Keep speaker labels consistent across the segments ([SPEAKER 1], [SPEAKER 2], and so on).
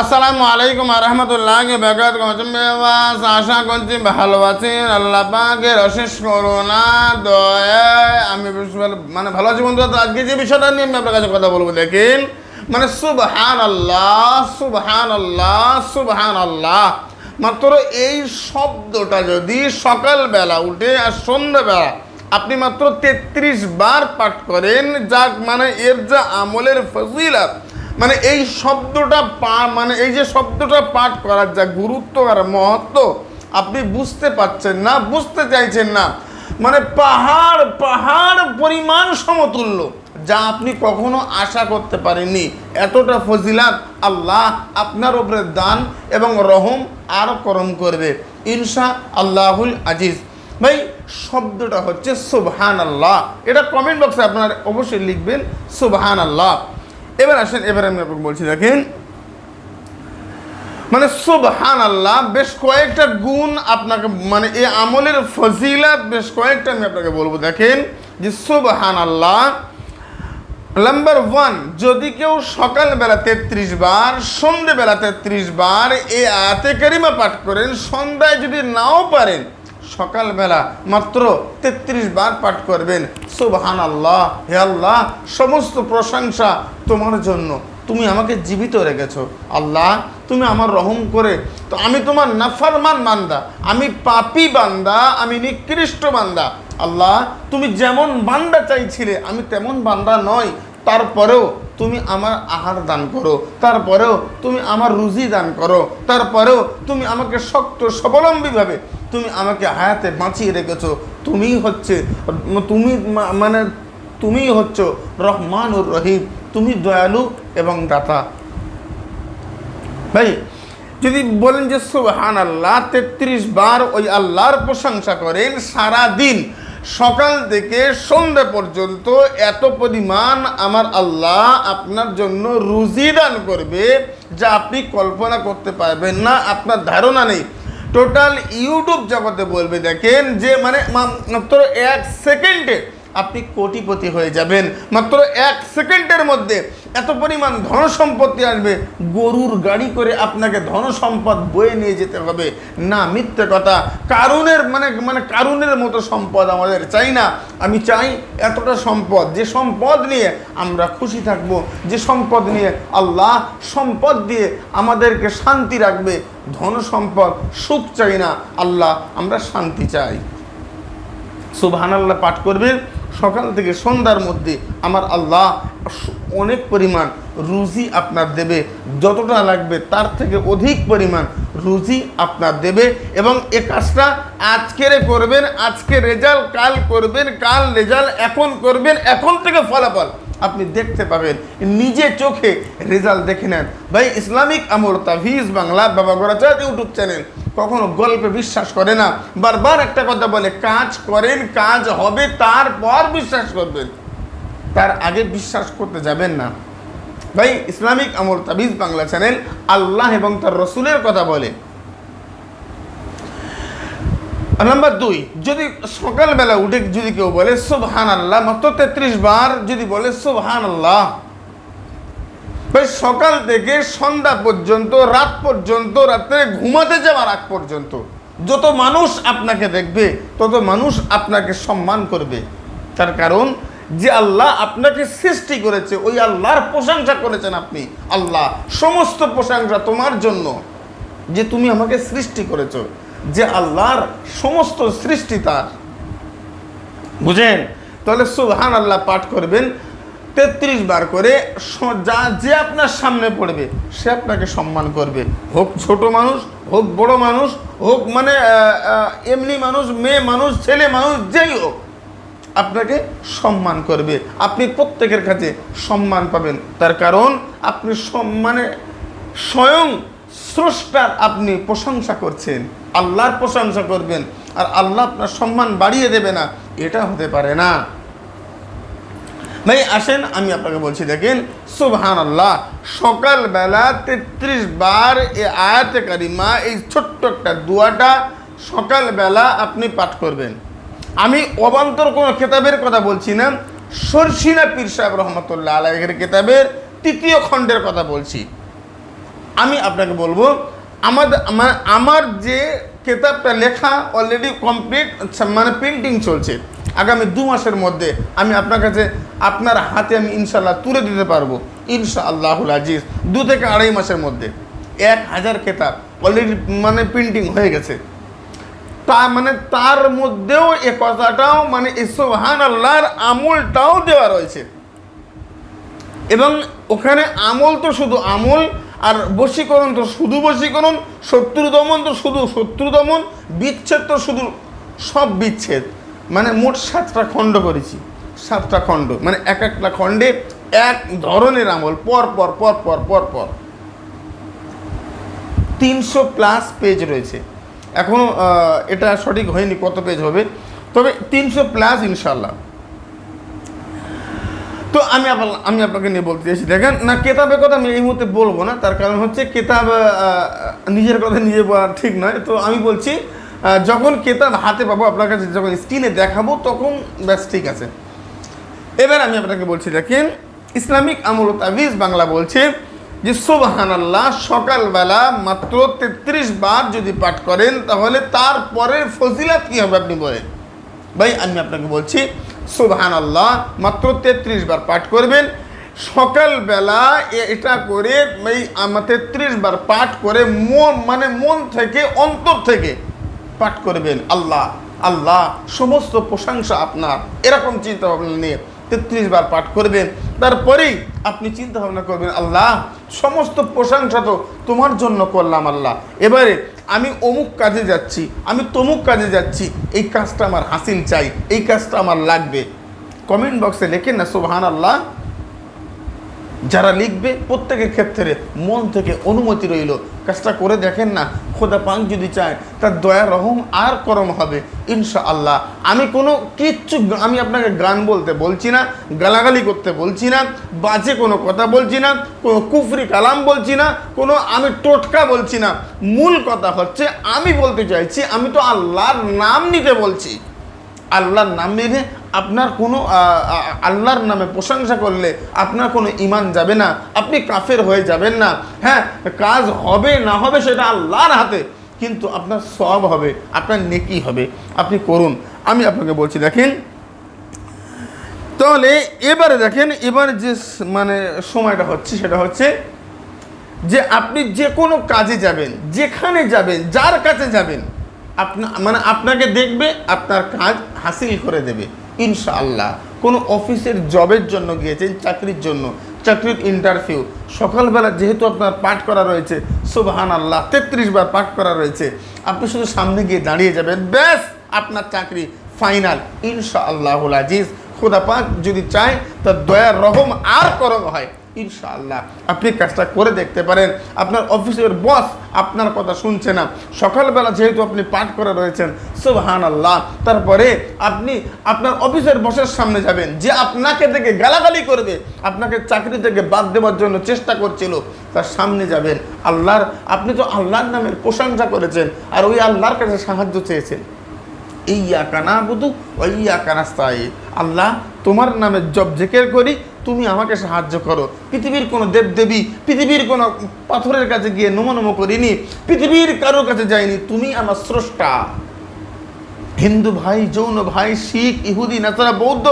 [SPEAKER 1] আসসালামু আলাইকুম রহমতুল্লাহি বারাকাতুহু। আশা করছি ভালো আছেন। আল্লাহ পাকের অশেষ করুণা দয়ায় আমি ভালো আছি বন্ধুরা। তো আজকে যে বিষয়টা নিয়ে আমি আপনার কাছে কথা বলবো, দেখেন সুবহানাল্লাহ সুবহানাল্লাহ সুবহানাল্লাহ, মাত্র এই শব্দটা যদি সকালবেলা উঠে আর সন্ধ্যাবেলা আপনি মাত্র 33 বার পাঠ করেন, যা এর যা আমলের ফজিলত, এই শব্দটা এই যে শব্দটা পাঠ করার যা গুরুত্ব আর মহত্ব আপনি বুঝতে পারছেন না, বুঝতে চাইছেন না। পাহাড় পাহাড় পরিমাণ সমতুল্য, যা আপনি কখনো আশা করতে পারেননি। এতটা ফজিলাত আল্লাহ আপনার উপরে দান এবং রহম আর করম করবে ইনশা আল্লাহুল আজিজ। ভাই, শব্দটা হচ্ছে সুবহানাল্লাহ। এটা কমেন্ট বক্সে আপনারা অবশ্যই লিখবেন সুবহানাল্লাহ। এবার আসেন, এবার আমি আপনাকে বলছি, দেখেন সুবহানাল্লাহ বেশ কয়েকটা গুণ আপনাকে এই আমলের ফজিলাত বেশ কয়েকটা আমি আপনাকে বলবো। দেখেন যে সুবহানাল্লাহ নাম্বার 1, যদি কেউ সকালবেলা 33 বার, সন্ধ্যেবেলা 33 বার এই আয়াতে কারিমা পাঠ করেন, সন্ধ্যায় যদি নাও পারেন সকালবেলা মাত্র 33 বার পাঠ করবেন। সুবহানাল্লাহ, হে আল্লাহ সমস্ত প্রশংসা তোমার জন্য, তুমি আমাকে জীবিত রেখেছো। আল্লাহ তুমি আমার রহম করে, তো আমি তোমার নাফরমান বান্দা, আমি পাপী বান্দা, আমি নিকৃষ্ট বান্দা। আল্লাহ তুমি যেমন বান্দা চাইছিলে আমি তেমন বান্দা নই, তারপরেও তুমি আমার আহার দান করো, তারপরেও তুমি আমার রুজি দান করো, তারপরেও তুমি আমাকে শক্ত স্বাবলম্বীভাবে তুমি আমাকে হায়াতে বাঁচিয়ে রেখেছো। তুমিই হচ্ছে রহমানুর রহিম, তুমি দয়ালু এবং দাতা। ভাই, যদি বলেন যে সুবহানাল্লাহ 33 বার ওই আল্লাহর প্রশংসা করেন, সারা দিন সকাল থেকে সন্ধ্যা পর্যন্ত এত পরিমাণ আমার আল্লাহ আপনার জন্য রুজি দান করবে যা আপনি কল্পনা করতে পারবেন না, আপনার ধারণা নেই। টোটাল ইউটিউব জগতে বলবে, দেখেন যে মাত্র 1 সেকেন্ডে আপনি কোটিপতি হয়ে যাবেন। মাত্র 1 সেকেন্ডের মধ্যে এত পরিমাণ ধন সম্পত্তি আসবে, গরুর গাড়ি করে আপনাকে ধন সম্পদ বয়ে নিয়ে যেতে হবে না, মিথ্যে কথা। কারুনের কারুনের মতো সম্পদ আমাদের চাই না। আমি চাই এতটা সম্পদ, যে সম্পদ নিয়ে আমরা খুশি থাকব, যে সম্পদ নিয়ে আল্লাহ সম্পদ দিয়ে আমাদেরকে শান্তি রাখবে। ধন সম্পদ সুখ চাই না, আল্লাহ আমরা শান্তি চাই। সুবহানাল্লাহ পাঠ করবেন সকাল থেকে সন্ধ্যার মধ্যে, আমার আল্লাহ অনেক পরিমাণ রুজি আপনার দেবে, যতটা লাগবে তার থেকে অধিক পরিমাণ রুজি আপনার দেবে। এবং এ কাজটা আজকের করবেন, আজকে রেজাল্ট কাল করবেন, কাল রেজাল্ট এখন করবেন, এখন থেকে ফলাফল আপনি দেখতে পাবেন, নিজে চোখে রেজাল্ট দেখে নেন। ভাই, ইসলামিক আমল তাফিজ বাংলা বাবা গোরাচাঁদ ইউটিউব চ্যানেল কখনো গল্পে বিশ্বাস করে না। বারবার একটা কথা বলে, কাজ করেন, কাজ হবে, তারপর বিশ্বাস করবেন, তার আগে বিশ্বাস করতে যাবেন না। ভাই, ইসলামিক আমল তাফিজ বাংলা চ্যানেল আল্লাহ এবং তার রসুলের কথা বলে। নাম্বার 2, যদি সকালবেলা উঠে যদি কেউ বলে সুবহানাল্লাহ মাত্র 33 বার যদি বলে সুবহানাল্লাহ, ভাই সকাল থেকে সন্ধ্যা পর্যন্ত, রাত পর্যন্ত, রাত্রে ঘুমাতে যাওয়ার আগ পর্যন্ত যত মানুষ আপনাকে দেখবে তত মানুষ আপনাকে সম্মান করবে। তার কারণ যে আল্লাহ আপনাকে সৃষ্টি করেছে, ওই আল্লাহর প্রশংসা করেছেন আপনি। আল্লাহ সমস্ত প্রশংসা তোমার জন্য, যে তুমি আমাকে সৃষ্টি করেছো, যে আল্লাহর সমস্ত সৃষ্টি তার। বুঝেন? তাহলে সুবহানাল্লাহ পাঠ করবেন 33 বার করে। যে আপনার সামনে পড়বে সে আপনাকে সম্মান করবে, হোক ছোট মানুষ, হোক বড় মানুষ, হোক এমনি মানুষ, মেয়ে মানুষ, ছেলে মানুষ, যেই হোক আপনাকে সম্মান করবে। আপনি প্রত্যেকের কাছে সম্মান পাবেন, তার কারণ আপনি স্বয়ং স্রষ্টার আপনি প্রশংসা করছেন, আল্লাহর প্রশংসা করবেন, আর আল্লাহ আপনার সম্মান বাড়িয়ে দেবে না, এটা হতে পারে না। ভাই আসেন, আমি আপনাকে বলছি, দেখেন সুবহানাল্লাহ সকালবেলা 33 বার এই আয়াতে কারিমা, এই ছোট্ট একটা দোয়াটা সকালবেলা আপনি পাঠ করবেন। আমি অবান্তর কোনো কিতাবের কথা বলছি না, শর্ষিনা পীর সাহেব রহমতুল্লাহ আলাইহির কিতাবের 3য় খণ্ডের কথা বলছি। আমি আপনাকে বলবো আমার যে কিতাবটা লেখা অলরেডি কমপ্লিট, মানে প্রিন্টিং চলছে। আগামী 2 মাসের মধ্যে আমি আপনার কাছে আপনার হাতে আমি ইনশাআল্লাহ তুলে দিতে পারবো ইনশাআল্লাহুল আজিজ। 2 থেকে 2.5 মাসের মধ্যে 1000 কিতাব অলরেডি মানে প্রিন্টিং হয়ে গেছে। তার মধ্যেও এ কথাটাও মানে সুবহানাল্লাহর আমলটাও দেওয়া রয়েছে, এবং ওখানে আমল তো শুধু আমল, আর বশীকরণ তো শুধু বশীকরণ, শত্রু দমন তো শুধু শত্রু দমন, বিচ্ছেদ তো শুধু সব বিচ্ছেদ। মানে মোট 7টা খণ্ড করেছি, 7টা খণ্ড, মানে একটা খণ্ডে এক ধরনের আমল পর পর পর পর পর পর 300+ পেজ রয়েছে। এখনও এটা সঠিক হয়নি কত পেজ হবে, তবে 300+ ইনশাল্লাহ। তো আমি আপনাকে নিয়ে বলতে চাইছি, দেখেন না, কেতাবের কথা আমি এই মুহূর্তে বলবো না, তার কারণ হচ্ছে কেতাব নিজের কথা নিজে বলা ঠিক নয়। তো আমি বলছি যখন কেতাব হাতে পাবো, আপনার কাছে যখন স্ক্রিনে দেখাবো, তখন ব্যাস ঠিক আছে। এবার আমি আপনাকে বলছি, দেখেন ইসলামিক আমল ও তাবিজ বাংলা বলছে যে সুবহানাল্লাহ সকালবেলা মাত্র 33 বার যদি পাঠ করেন, তাহলে তারপরের ফজিলাত কী হবে আপনি বলেন? ভাই আমি আপনাকে বলছি, সুবহানাল্লাহ মাত্র 33 বার পাঠ করবেন সকালবেলা। এটা করে এই 33 বার পাঠ করে মন থেকে, অন্তর থেকে পাঠ করবেন। আল্লাহ আল্লাহ সমস্ত প্রশংসা আপনার, এরকম চিন্তা ভাবনা নিয়ে 33 বার পাঠ করবেন। তারপরেই আপনি চিন্তা ভাবনা করবেন, আল্লাহ সমস্ত প্রশংসা তো তোমার জন্য করলাম আল্লাহ, এবারে আমি অমুক কাজে যাচ্ছি, আমি তমুক কাজে যাচ্ছি, এই কাজটা আমার হাসিল চাই, এই কাজটা আমার লাগবে। কমেন্ট বক্সে লেখেন না সুবহানাল্লাহ। যারা লিখবে প্রত্যেকের ক্ষেত্রে মন থেকে অনুমতি রইল, কাজটা করে দেখেন না, খোদা পাক যদি চায় তার দয়া রহম আর করম হবে ইনশাআল্লাহ। আমি আমি আপনাকে গান বলতে বলছি না, গালাগালি করতে বলছি না, বাজে কোনো কথা বলছি না, কোনো কুফরি কালাম বলছি না, কোনো আমি টোটকা বলছি না। মূল কথা হচ্ছে আমি বলতে চাইছি, আমি তো আল্লাহর নাম নিতে বলছি। আল্লাহর নাম নিলে আপনার কোনো আল্লাহর নামে প্রশংসা করলে আপনার কোনো ঈমান যাবে না, আপনি কাফের হয়ে যাবেন না। হ্যাঁ, কাজ হবে না হবে সেটা আল্লাহর হাতে, কিন্তু আপনার সওয়াব হবে, আপনার নেকি হবে, আপনি করুন। আমি আপনাকে বলছি, দেখেন তাহলে এবারে দেখেন, এবারে যে মানে সময়টা হচ্ছে সেটা হচ্ছে যে আপনি যে কোনো কাজে যাবেন, যেখানে যাবেন, যার কাছে যাবেন, আপনাকে দেখবে, আপনার কাজ হাসিল করে দেবে ইনশাআল্লাহ। কোনো অফিসের জবের জন্য গিয়েছেন, চাকরির জন্য, চাকরির ইন্টারভিউ, সকালবেলা যেহেতু আপনার পাঠ করা রয়েছে সুবহানাল্লাহ 33 বার পাঠ করা রয়েছে, আপনি শুধু সামনে গিয়ে দাঁড়িয়ে যাবেন, ব্যাস আপনার চাকরি ফাইনাল ইনশাআল্লাহুল আজিজ। খোদা পাক যদি চায় তার দয়ার রহম আর করম হয় ইনশাআল্লাহ। আপনি কাজটা করে দেখতে পারেন। আপনার অফিসের বস আপনার কথা শুনছে না, সকালবেলা যেহেতু আপনি পাঠ করে রয়েছেন সুবহানাল্লাহ, তারপরে আপনি আপনার অফিসের বসের সামনে যাবেন, যে আপনাকে দেখে গালাগালি করবে, আপনাকে চাকরি থেকে বাদ দেওয়ার জন্য চেষ্টা করছিল, তার সামনে যাবেন। আপনি তো আল্লাহর নামের প্রশংসা করেছেন, আর ওই আল্লাহর কাছে সাহায্য চেয়েছেন। ইয়্যাকা না'বুদু ওয়া ইয়্যাকা নাস্তাঈন, আল্লাহ তোমার নামে জপ জিকির করি, তুমি আমাকে সাহায্য করো। পৃথিবীর কোনো দেবদেবী, পৃথিবীর কোনো পাথরের কাছে গিয়ে নমো করিনি, পৃথিবীর কারোর কাছে যাইনি, তুমি আমার স্রষ্টা। হিন্দু ভাই, জৈন ভাই, শিখ, ইহুদি, নাসারা, বৌদ্ধ,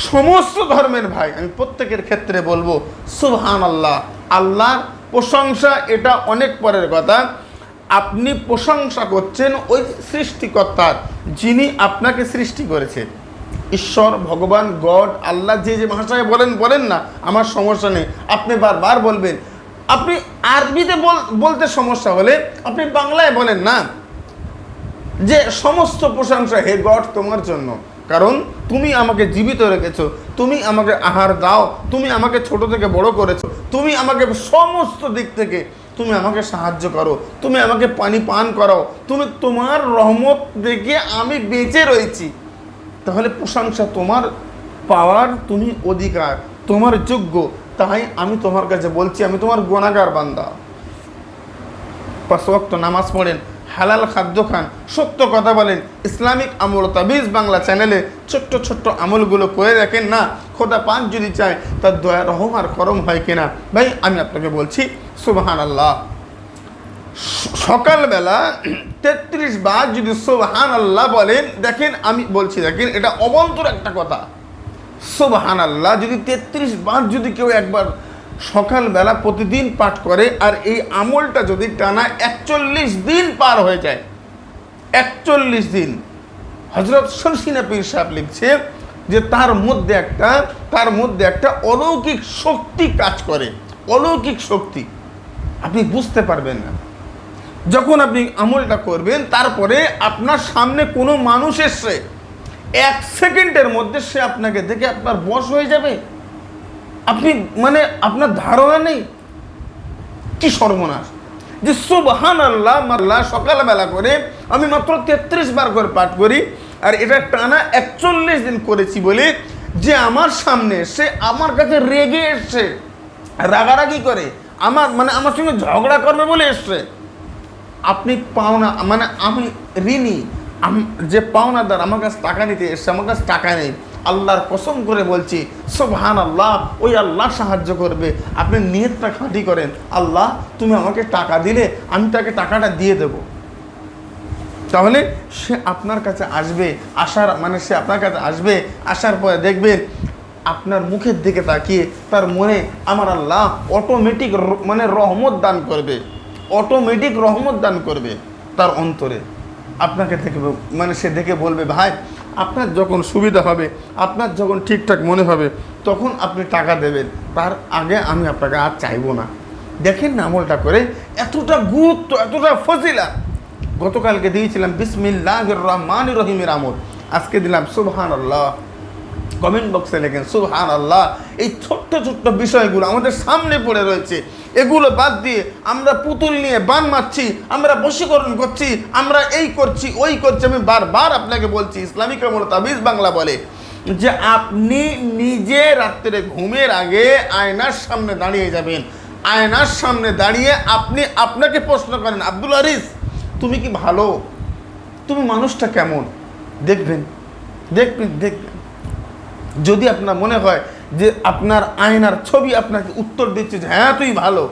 [SPEAKER 1] সমস্ত ধর্মের ভাই, আমি প্রত্যেকের ক্ষেত্রে বলবো সুবহানাল্লাহ। আল্লাহর প্রশংসা এটা অনেক পরের কথা, আপনি প্রশংসা করছেন ওই সৃষ্টিকর্তার, যিনি আপনাকে সৃষ্টি করেছে। ঈশ্বর, ভগবান, গড, আল্লাহ, যে ভাষায় বলেন না, আমার সমস্যা নেই, আপনি বারবার বলবেন। আপনি আরবিতে বলতে সমস্যা হলে আপনি বাংলায় বলেন না, যে সমস্ত প্রশংসা হে গড তোমার জন্য, কারণ তুমি আমাকে জীবিত রেখেছো, তুমি আমাকে আহার দাও, তুমি আমাকে ছোট থেকে বড় করেছো, তুমি আমাকে সমস্ত দিক থেকে তুমি আমাকে সাহায্য করো, তুমি আমাকে পানি পান করাও, তোমার রহমত দেখে আমি বেঁচে রয়েছি। তাহলে প্রশংসা তোমার পাওয়ার, তুমি অধিকার, তোমার যোগ্য, তাই আমি তোমার কাছে বলছি, আমি তোমার গুনাহগার বান্দা। 5 ওয়াক্ত নামাজ পড়েন, হালাল খাদ্য খান, সত্য কথা বলেন। ইসলামিক আমল তাবিজ বাংলা চ্যানেলে ছোট্ট ছোট্ট আমলগুলো করে রাখেন না, খোদা পাক যদি চায় তার দয়া রহম আর করম হয় কিনা। ভাই আমি আপনাকে বলছি সুবহানাল্লাহ, সকালবেলা 33 বার যদি সুবহানাল্লাহ বলেন, দেখেন আমি বলছি, দেখেন এটা অবন্তর একটা কথা, সুবহানাল্লাহ যদি 33 বার যদি কেউ একবার সকালবেলা প্রতিদিন পাঠ করে, আর এই আমলটা যদি টানা 41 দিন পার হয়ে যায়, 41 দিন, হযরত শমসিনা পীর সাহেব লিখছে যে তার মধ্যে একটা অলৌকিক শক্তি কাজ করে, অলৌকিক শক্তি, আপনি বুঝতে পারবেন না। যখন আপনি আমলটা করবেন, তারপরে আপনার সামনে কোনো মানুষ এসে 1 সেকেন্ডের মধ্যে সে আপনাকে দেখে আপনার বশ হয়ে যাবে, আপনি মানে আপনার ধারণা নেই। কি সর্বনাশ যে সুবহানাল্লাহ আল্লাহ সকালবেলা করে আমি মাত্র 33 বার করে পাঠ করি, আর এটা টানা 41 দিন করেছি বলে যে আমার সামনে সে আমার কাছে রেগে এসছে, রাগারাগি করে আমার সঙ্গে ঝগড়া করবে বলে এসছে। আপনি পাওনা মানে আমি ঋণী, যে পাওনাদার আমার কাছে টাকা নিতে এসছে, আমার কাছে টাকা নেই, আল্লাহর কসম করে বলছি সুবহানাল্লাহ ওই আল্লাহ সাহায্য করবে। আপনি নিয়তটা খাঁটি করেন, আল্লাহ তুমি আমাকে টাকা দিলে আমি তাকে টাকাটা দিয়ে দেব, তাহলে সে আপনার কাছে আসবে। সে আপনার কাছে আসবে, আসার পরে দেখবেন আপনার মুখের দিকে তাকিয়ে তার মনে আমার আল্লাহ অটোমেটিক রহমত দান করবে, অটোমেটিক রহমত দান করবে তার অন্তরে। আপনাকে দেখে সে দেখে বলবে ভাই আপনার যখন সুবিধা হবে, আপনার যখন ঠিকঠাক মনে হবে তখন আপনি টাকা দেবেন, তার আগে আমি আপনাকে আর চাইবো না। দেখেন না আমলটা করে এতটা গুরুত্ব, এতটা ফজিলা। গতকালকে দিয়েছিলাম বিসমিল্লাহির রহমানির রহিমের আমল, আজকে দিলাম সুবহানাল্লাহ। কমেন্ট বক্সে লেখেন সুবহানাল্লাহ। এই ছোট্ট ছোট্ট বিষয়গুলো আমাদের সামনে পড়ে রয়েছে, এগুলো বাদ দিয়ে আমরা পুতুল নিয়ে বান মারছি, আমরা বশীকরণ করছি, আমরা এই করছি ওই করছি। আমি বারবার আপনাকে বলছি, ইসলামিক আমল তাবিজ বাংলা বলে যে আপনি নিজে রাত্রে ঘুমের আগে আয়নার সামনে দাঁড়িয়ে যাবেন, আয়নার সামনে দাঁড়িয়ে আপনি আপনাকে প্রশ্ন করেন আব্দুল আরিস তুমি কি ভালো, তুমি মানুষটা কেমন, দেখবেন দেখবেন দেখবেন। যদি আপনার মনে হয় যে আপনার আয়নার ছবি আপনাকে উত্তর দিচ্ছে যে হ্যাঁ তুই ভালো,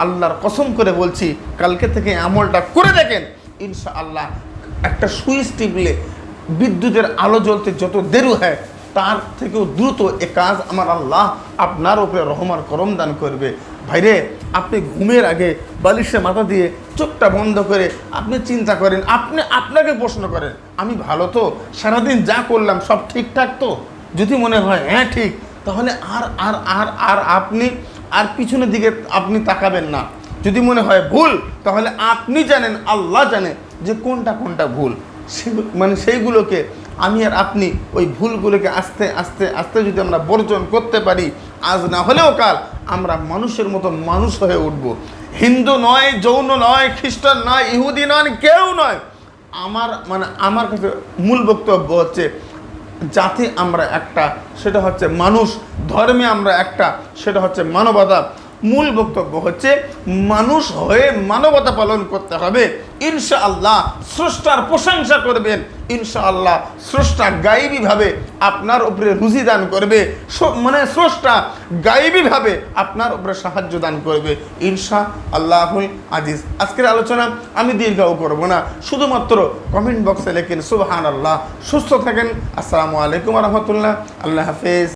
[SPEAKER 1] আল্লাহর কসম করে বলছি কালকে থেকে আমলটা করে দেখেন, ইনশাআল্লাহ একটা সুইচ টিপলে বিদ্যুতের আলো জ্বলতে যত দেরি হয় তার থেকেও দ্রুত এ কাজ আমার আল্লাহ আপনার উপরে রহমান করম দান করবে। ভাইরে আপনি ঘুমের আগে বালিশে মাথা দিয়ে চোখটা বন্ধ করে আপনি চিন্তা করেন, আপনাকে প্রশ্ন করেন আমি ভালো তো, সারাদিন যা করলাম সব ঠিকঠাক তো। যদি মনে হয় হ্যাঁ ঠিক, তাহলে আর আপনি আর পিছনের দিকে আপনি তাকাবেন না। যদি মনে হয় ভুল, তাহলে আপনি জানেন, আল্লাহ জানে যে কোনটা কোনটা ভুল। সেইগুলোকে আমি আর আপনি ওই ভুলগুলোকে আস্তে আস্তে আস্তে যদি আমরা বর্জন করতে পারি, আজ না হলেও কাল আমরা মানুষের মতো মানুষ হয়ে উঠব। হিন্দু নয়, জৈন নয়, খ্রিস্টান নয়, ইহুদি নয়, কেউ নয়। আমার কাছে মূল বক্তব্য হচ্ছে জাতি আমরা একটা, সেটা হচ্ছে মানুষ, ধর্মে আমরা একটা, সেটা হচ্ছে মানবতা। মূল বক্তব্য হচ্ছে মানুষ হয়ে মানবতা পালন করতে হবে। ইনশাআল্লাহ স্রষ্টার প্রশংসা করবেন, ইনশাআল্লাহ স্রষ্টা গায়েবীভাবে আপনার উপরে রুজি দান করবে, স্রষ্টা গায়েবীভাবে আপনার উপরে সাহায্য দান করবে ইনশাআল্লাহুল আজিজ। আজকের আলোচনা আমি দীর্ঘায়ু করব না, শুধুমাত্র কমেন্ট বক্সে লেখেন সুবহানাল্লাহ। সুস্থ থাকেন। আসসালামু আলাইকুম ওয়া রাহমাতুল্লাহ। আল্লাহ হাফেজ।